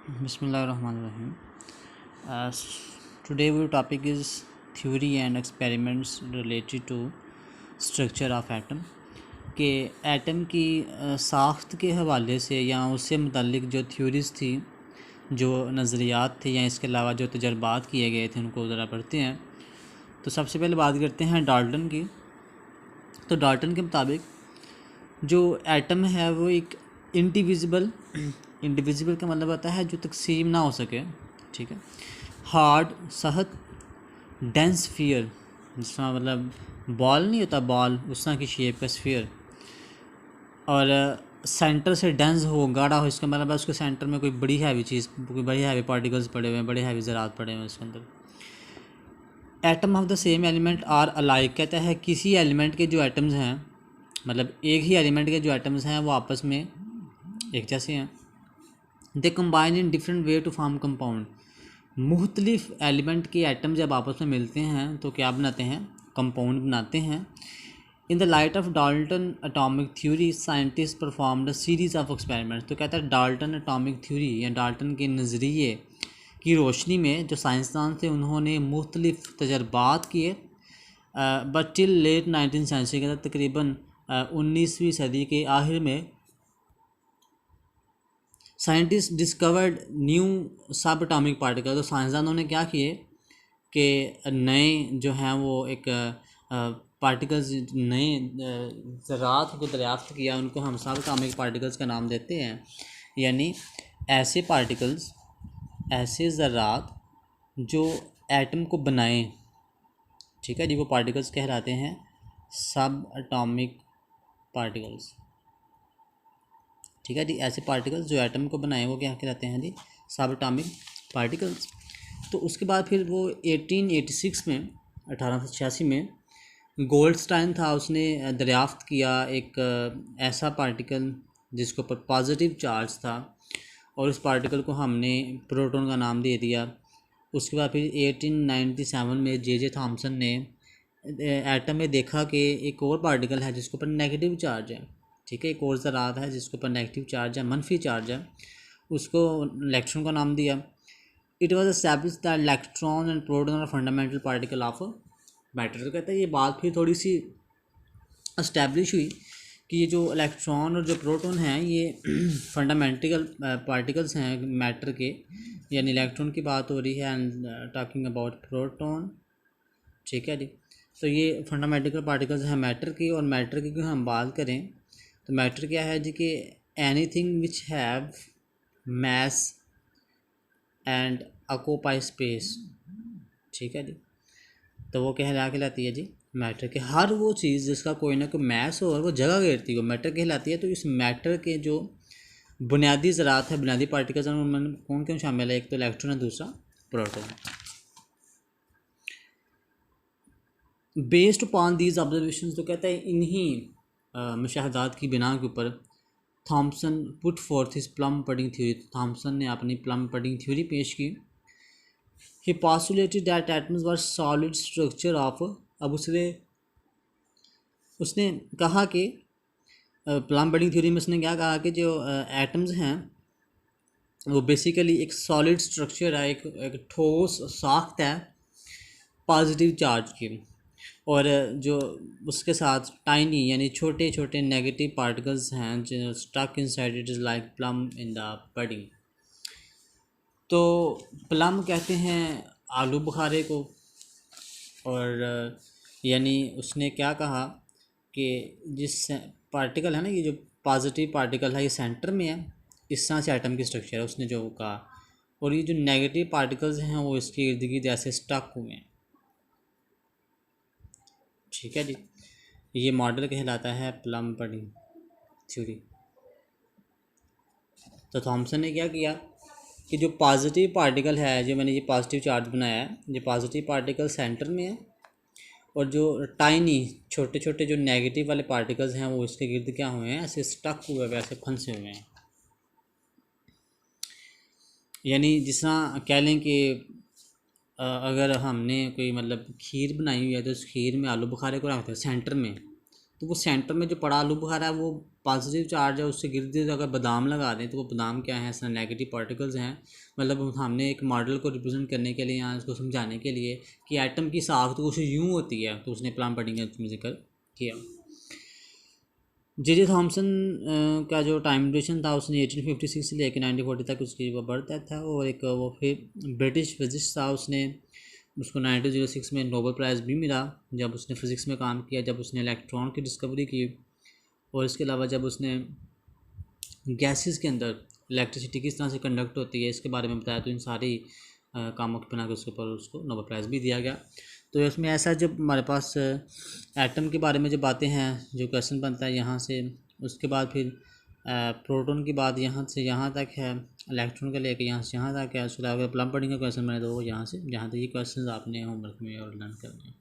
Bismillahirrahmanirrahim. Today our topic is theory and experiments related to structure of atom के atom की साख्त के हवाले से या उससे मुतल्लिक जो थ्योरीज़ थी, जो नज़रियात थे या इसके अलावा जो तजर्बात किए गए थे उनको ज़रा पढ़ते हैं। तो सबसे पहले बात करते हैं डाल्टन की। तो डाल्टन के मुताबिक जो एटम है वो एक इंडिविजिबल का मतलब होता है जो तकसीम ना हो सके, ठीक है। हार्ड सख्त, डेंस स्फीयर, जिसका मतलब बॉल नहीं होता, बॉल उस तरह की शेप का स्फीयर, और सेंटर से डेंस हो, गाढ़ा हो, इसका मतलब है उसके सेंटर में कोई बड़ी हैवी चीज़, कोई बड़ी हैवी पार्टिकल्स पड़े हुए हैं, बड़े हैवी ज़रात पड़े हुए हैं उसके अंदर। Atom of the same element are alike, कहता है किसी एलिमेंट के जो एटम्स हैं, मतलब एक ही एलिमेंट के जो एटम्स हैं वो आपस में एक जैसे हैं। They combine in different way to form compound, मुख्तलिफ एलिमेंट के एटम जब आपस में मिलते हैं तो क्या बनाते हैं, कंपाउंड बनाते हैं। In the light of Dalton atomic theory scientist performed a series of experiments. तो कहता है डाल्टन एटॉमिक थ्योरी या डाल्टन के नज़रिए की रोशनी में जो साइंसदान थे उन्होंने मुख्तलिफ तजर्बात किए। But till late 19th century के तकरीबन 19वीं सदी के आखिर में साइंटिस्ट डिस्कवर्ड न्यू सब एटॉमिक पार्टिकल। तो साइंसदानों ने क्या किए कि नए जो हैं वो एक पार्टिकल्स, नए ज़रात को दरियाफ्त किया, उनको हम सब एटॉमिक पार्टिकल्स का नाम देते हैं। यानी ऐसे पार्टिकल्स, ऐसे ज़रात जो एटम को बनाएं, ठीक है जी, वो पार्टिकल्स कहलाते हैं सब एटॉमिक पार्टिकल्स, ठीक है जी। ऐसे पार्टिकल्स जो एटम को बनाए वो क्या कहलाते हैं जी, सब एटॉमिक पार्टिकल्स। तो उसके बाद फिर वो 1886 में, 1886 में गोल्डस्टाइन था, उसने दरियाफ्त किया एक ऐसा पार्टिकल जिसके ऊपर पॉजिटिव चार्ज था, और उस पार्टिकल को हमने प्रोटॉन का नाम दे दिया। उसके बाद फिर 1897 में जे थॉमसन ने एटम में देखा कि एक और पार्टिकल है जिसके ऊपर नेगेटिव चार्ज है, ठीक है, एक और ज़रात है जिसके ऊपर नेगेटिव चार्ज है, मनफी चार्ज है, उसको इलेक्ट्रॉन का नाम दिया। It was establish that electron and proton are fundamental particle of matter. तो कहता है ये बात फिर थोड़ी सी इस्टेब्लिश हुई कि ये जो इलेक्ट्रॉन और जो प्रोटॉन हैं ये फंडामेंटल पार्टिकल्स हैं मैटर के, यानी इलेक्ट्रॉन की बात हो रही है एंड टॉकिंग अबाउट प्रोटॉन, ठीक है जी। तो ये फंडामेंटल पार्टिकल्स हैं मैटर की, और मैटर की हम बात करें तो मैटर क्या है जी कि anything which have mass and occupy space, ठीक है जी। तो वो कहलाती है जी मैटर के, हर वो चीज़ जिसका कोई ना कोई मैस हो और वो जगह घेरती हो मैटर कहलाती है। तो इस मैटर के जो बुनियादी ज़रात है, बुनियादी पार्टिकल्स हैं, उनमें कौन कौन शामिल है, एक तो इलेक्ट्रॉन है, दूसरा proton. Based upon these observations, तो कहता है इन्हीं मुशाहदात की बिना के ऊपर Thomson put forth his plum pudding theory. Thomson ने अपनी प्लम पडिंग थ्योरी पेश की। He postulated that atoms were solid structure of, अब उसने कहा कि प्लम पडिंग थ्योरी में उसने क्या कहा कि जो एटम्स हैं वो बेसिकली एक सॉलिड स्ट्रक्चर है, एक ठोस साख्त है पॉजिटिव चार्ज की, और जो उसके साथ टाइनी यानी छोटे छोटे नेगेटिव पार्टिकल्स हैं जो stuck inside it is like plum in the pudding. तो प्लम कहते हैं आलू बुखारे को, और यानी उसने क्या कहा कि जिस पार्टिकल है ना, ये जो पॉजिटिव पार्टिकल है ये सेंटर में है, इस तरह से एटम की स्ट्रक्चर है उसने जो कहा, और ये जो नेगेटिव पार्टिकल्स हैं वो इसके इर्द गिर्द ऐसे स्टक हुए हैं, ठीक है जी। ये मॉडल कहलाता है प्लम पडिंग थ्योरी। तो थॉमसन ने क्या किया कि जो पॉजिटिव पार्टिकल है, जो मैंने ये पॉजिटिव चार्ज बनाया है, ये पॉजिटिव पार्टिकल सेंटर में है, और जो टाइनी छोटे छोटे जो नेगेटिव वाले पार्टिकल्स हैं वो इसके गिर्द क्या हुए हैं, ऐसे स्टक हुए हुए, ऐसे फंसे हुए हैं। यानी जिस तरह कह लें कि अगर हमने कोई मतलब खीर बनाई हुई है तो उस खीर में आलू बुखारे को रखते हैं सेंटर में, तो वो सेंटर में जो पड़ा आलू बुखारा है वो पॉजिटिव चार्ज है उससे गिर्द गिर्द अगर बादाम लगा दें तो वो बादाम क्या है, ऐसा नेगेटिव पार्टिकल्स हैं। मतलब हमने एक मॉडल को रिप्रेजेंट करने के लिए यहाँ इसको समझाने के लिए कि एटम की साख्त तो कुछ यूँ होती है, तो उसने प्लान पढ़ी का जिक्र किया। जे थॉमसन का जो टाइम ड्यूरेशन था उसने 1856 से लेकर 1940 तक उसकी वो बर्थ डेथ था। और एक वो फिर ब्रिटिश फिजिक्स था, उसने उसको 1906 में नोबेल प्राइज़ भी मिला जब उसने फ़िज़िक्स में काम किया, जब उसने इलेक्ट्रॉन की डिस्कवरी की। और इसके अलावा जब उसने गैसेस के अंदर इलेक्ट्रिसिटी किस तरह से कंडक्ट होती है इसके बारे में बताया, तो इन सारी कामों के बना के उसके ऊपर उसको नोबेल प्राइज़ भी दिया गया। तो इसमें ऐसा जब हमारे पास एटम के बारे में जब बातें हैं, जो क्वेश्चन बनता है यहाँ से, उसके बाद फिर प्रोटॉन की बात यहाँ से यहाँ तक है, इलेक्ट्रॉन का लेके यहाँ से यहाँ तक है। उसके अलावा प्लम पढ़ेंगे क्वेश्चन बने तो यहाँ से जहाँ तक ये क्वेश्चन आपने होमवर्क में और लर्न करने हैं।